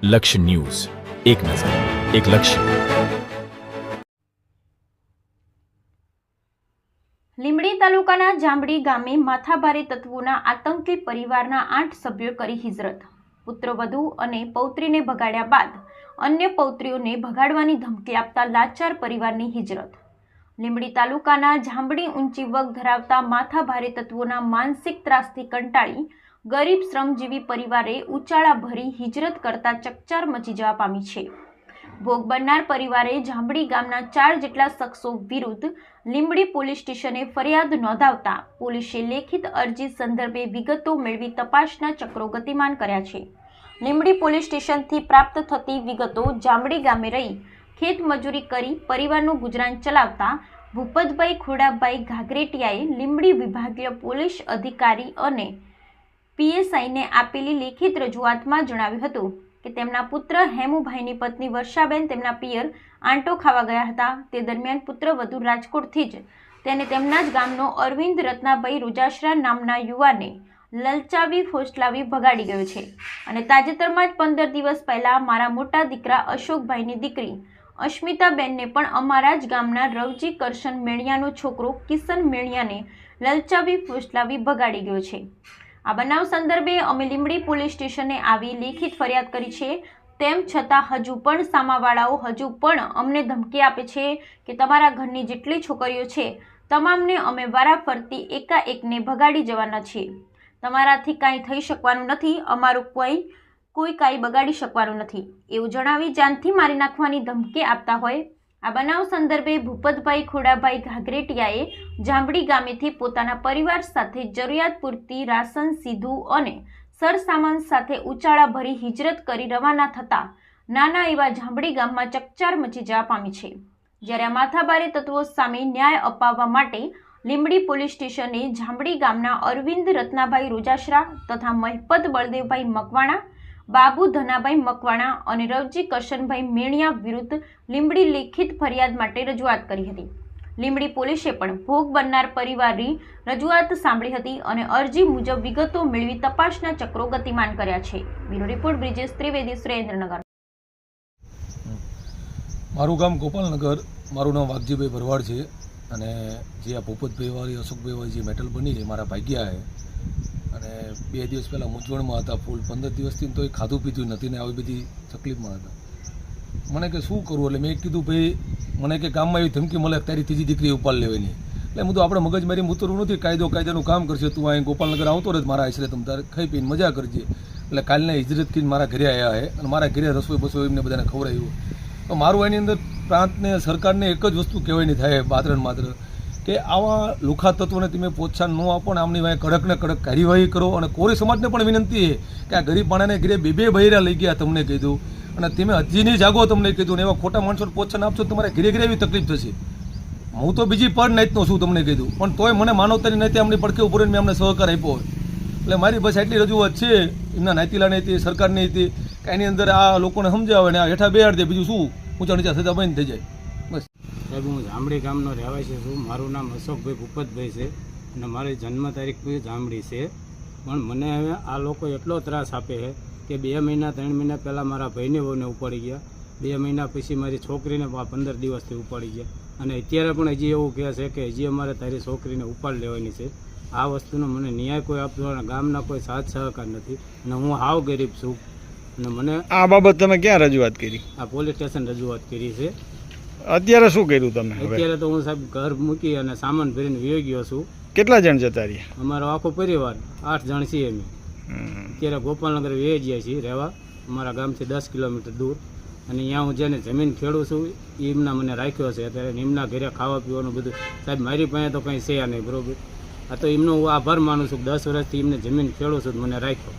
લક્ષ્ય ન્યૂઝ, એક નજર, એક લક્ષ્ય. લીંબડી તાલુકાના જાંબડી ગામે માથાભારે તત્વોના આતંકી પરિવારના 8 સભ્યો કરી હિજરત. પુત્રવધુ અને પૌત્રીને ભગાડ્યા બાદ અન્ય પૌત્રીઓને ભગાડવાની ધમકી આપતા લાચાર પરિવારની હિજરત. લીંબડી તાલુકાના જાંબડી ઊંચી વગ ધરાવતા માથાભારે તત્વોના માનસિક ત્રાસથી કંટાળી ગરીબ શ્રમજીવી પરિવારે ઉચાળા ભરી હિજરત કરતા ચકચાર મચી જવા પામી છે. ભોગ બનનાર પરિવારે જાંબડી ગામના 4 જેટલા શખ્સો વિરુદ્ધ લીંબડી પોલીસ સ્ટેશને ફરિયાદ નોંધાવતા પોલીસે લેખિત અરજી સંદર્ભે વિગતો મેળવી તપાસના ચક્રો ગતિમાન કર્યા છે. લીંબડી પોલીસ સ્ટેશનથી પ્રાપ્ત થતી વિગતો જાંબડી ગામે રહી ખેતમજૂરી કરી પરિવારનું ગુજરાન ચલાવતા ભૂપતભાઈ ખોડાભાઈ ઘાઘરેટિયાએ લીંબડી વિભાગીય પોલીસ અધિકારી અને પીએસઆઈને આપેલી લેખિત રજૂઆતમાં જણાવ્યું હતું કે તેમના પુત્ર હેમુભાઈની પત્ની વર્ષાબેન તેમના પિયર આંટો ખાવા ગયા હતા. તે દરમિયાન પુત્રવધુ રાજકોટથી જ તેને તેમના જ ગામનો અરવિંદ રત્નાભાઈ રોજાસરા નામના યુવાને લલચાવી ફોસલાવી ભગાડી ગયો છે અને તાજેતરમાં જ 15 દિવસ પહેલા મારા મોટા દીકરા અશોકભાઈની દીકરી અસ્મિતાબેનને પણ અમારા જ ગામના રવજી કરશન મેણિયાનો છોકરો કિશન મેણિયાને લલચાવી ફોસલાવી ભગાડી ગયો છે. આ બનાવ સંદર્ભે અમે લીંબડી પોલીસ સ્ટેશને આવી લેખિત ફરિયાદ કરી છે. તેમ છતાં હજુ પણ સામાવાળાઓ હજુ પણ અમને ધમકી આપે છે કે તમારા ઘરની જેટલી છોકરીઓ છે તમામને અમે વારાફરતી એકાએકને ભગાડી જવાના છીએ. તમારાથી કાંઈ થઈ શકવાનું નથી, અમારું કોઈ કાંઈ બગાડી શકવાનું નથી એવું જણાવી જાનથી મારી નાખવાની ધમકી આપતા હોય. આ બનાવ સંદર્ભે ભૂપતભાઈ ખોડાભાઈ ઘાઘરેટિયાએ જાંબડી ગામેથી પોતાના પરિવાર સાથે જરૂરિયાત પૂરતી રાશન સીધું અને સરસામાન સાથે ઉચાળા ભરી હિજરત કરી રવાના થતા નાના એવા જાંબડી ગામમાં ચકચાર મચી જવા પામી છે. જ્યારે આ માથાભારે તત્વો સામે ન્યાય અપાવવા માટે લીંબડી પોલીસ સ્ટેશને જાંબડી ગામના અરવિંદ રત્નાભાઈ રોજાસરા તથા મહિપત બળદેવભાઈ મકવાણા, બાબુ ધનાભાઈ મકવાણા અને રવજી કરશનભાઈ મેણિયા વિરુદ્ધ લીંબડી લેખિત ફરિયાદ માટે રજૂઆત કરી હતી. લીંબડી પોલીસે પણ ભોગ બનનાર પરિવારની રજૂઆત સાંભળી હતી અને અરજી મુજબ વિગતો મેળવી તપાસના ચક્રો ગતિમાન કર્યા છે. Bureau report Brijesh Trivedi, Surendranagar. મારું ગામ ગોપાલનગર, મારું નામ વાઘજીભાઈ ભરવાડ છે અને જે આ ભૂપતભાઈ વાળી અશોકભાઈ વાળી જે મેટલ બની એ મારા ભાગ્યા છે અને 2 દિવસ પહેલાં મૂંઝવણમાં હતા ફૂલ. 15 દિવસથી તો એ ખાધું પીધું નથી ને આવી બધી તકલીફમાં હતા. મને કે શું કરવું, એટલે મેં કીધું ભાઈ મને કે ગામમાં એવી ધમકી મળે તારી ત્રીજી દીકરી ઉપાડ લેવાની. એટલે હું તો આપણે મગજમારી ઉતરવું નથી, કાયદાનું કામ કરશે, તું અહીં ગોપાલનગર આવતો રહે મારા આશરે, તમે તારે ખાઈ પીને મજા કરજે. એટલે કાલના હિજરત કરીને મારા ઘરે આવ્યા છે અને મારા ઘરે રસોઈ બસોઈ એમને બધાને ખવડાવ્યું. તો મારું એની અંદર પ્રાંતને સરકારને એક જ વસ્તુ કહેવાની થાય માત્ર કે આવા લુખા તત્વોને તમે પ્રોત્સાહન ન આપો ને આમની વાંહે કડક ને કડક કાર્યવાહી કરો. અને કોરી સમાજને પણ વિનંતી છે કે આ ગરીબ માણસને ઘરે 2 બૈરા લઈ ગયા તમને કીધું અને તમે હજી નહીં જાગો તમને કીધું ને એવા ખોટા માણસોને પ્રોત્સાહન આપશો તમારે ઘરે એવી તકલીફ થશે. હું તો બીજી પર નાઈતનો છું તમને કીધું, પણ તોય મને માનવતાની નાતે અમની પડખે ઉપર મેં અમને સહકાર આપ્યો હોય. એટલે મારી બસ એટલી રજૂઆત છે એમના નાતીલાની હતી, સરકારની હતી કે એની અંદર આ લોકોને સમજાવે ને આ હેઠા બેહાડ દે, બીજું શું ઊંચા નીચા થતા બંધ થઈ જાય. બસ સાહેબ, હું જાંબડી ગામનો રહેવાસી છું. મારું નામ અશોકભાઈ ભૂપતભાઈ છે અને મારી જન્મ તારીખ પણ જાંબડી છે. પણ મને હવે આ લોકો એટલો ત્રાસ આપે છે કે 2 મહિના 3 મહિના પહેલાં મારા ભાઈને વહુને ઉપાડી ગયા, 2 મહિના પછી મારી છોકરીને 15 દિવસથી ઉપાડી ગયા અને અત્યારે પણ હજી એવું કહે છે કે હજી અમારે તારી છોકરીને ઉપાડ લેવાની છે. આ વસ્તુનો મને ન્યાય કોઈ આપતો ગામના કોઈ સાથ સહકાર નથી અને હું હાવ ગરીબ છું. અને મને આ બાબત તમે ક્યાં રજૂઆત કરી? આ પોલીસ સ્ટેશન રજૂઆત કરી છે. અત્યારે શું કર્યું તમે? અત્યારે તો હું સાહેબ ઘર મૂકી અને સામાન ભરીને વયો ગયો છું. કેટલા જણ જતા રહ્યા? અમારો આખો પરિવાર 8 જણ છીએ અમે. અત્યારે ગોપાલનગર વહી ગયા છીએ રહેવા, અમારા ગામથી 10 કિલોમીટર દૂર. અને અહીંયા હું જેને જમીન ખેડું છું એમના મને રાખ્યો છે. અત્યારે એમના ઘરે ખાવા પીવાનું બધું સાહેબ મારી પાસે તો કંઈ છે નહીં, બરોબર. આ તો એમનો હું આભાર માનું છું કે 10 વર્ષથી એમને જમીન ખેડું છું મને રાખ્યો.